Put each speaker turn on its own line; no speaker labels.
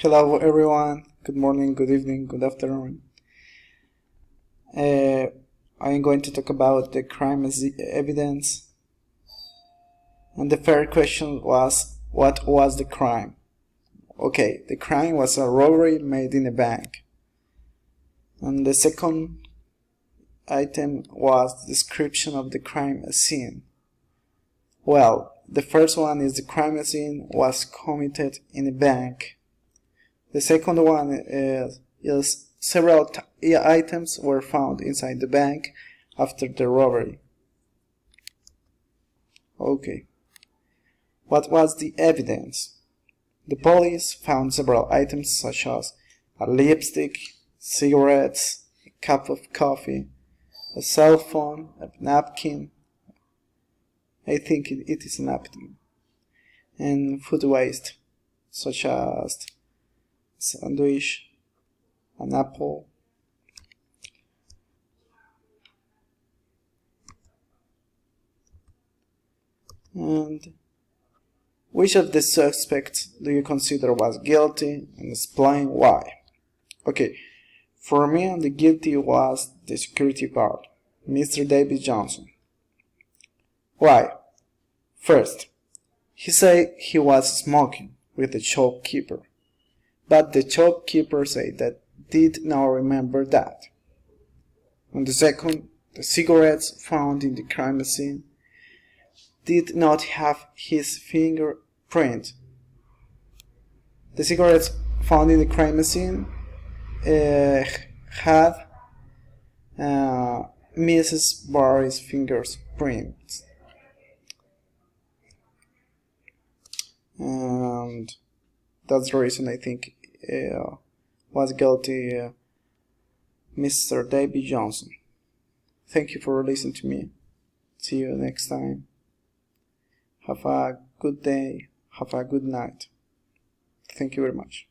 Hello everyone, good morning, good evening, good afternoon. I'm going to talk about the crime as evidence. And the first question was, what was the crime? Okay, the crime was a robbery made in a bank. And the second item was the description of the crime scene. Well, the first one is the crime scene was committed in a bank. The second one is several items were found inside the bank after the robbery. Okay. What was the evidence? The police found several items such as a lipstick, cigarettes, a cup of coffee, a cell phone, a napkin. I think it is a napkin. And food waste such as sandwich, an apple. And which of the suspects do you consider was guilty, and explain why? Okay, for me the guilty was the security guard, Mr. David Johnson. Why? First, he said he was smoking with the shopkeeper, but the shopkeeper said that did not remember that. And the second, the cigarettes found in the crime scene did not have his fingerprint. The cigarettes found in the crime scene had Mrs. Barry's fingerprints. And that's the reason I think was guilty Mr. David Johnson. Thank you for listening to me. See you next time. Have a good day. Have a good night. Thank you very much.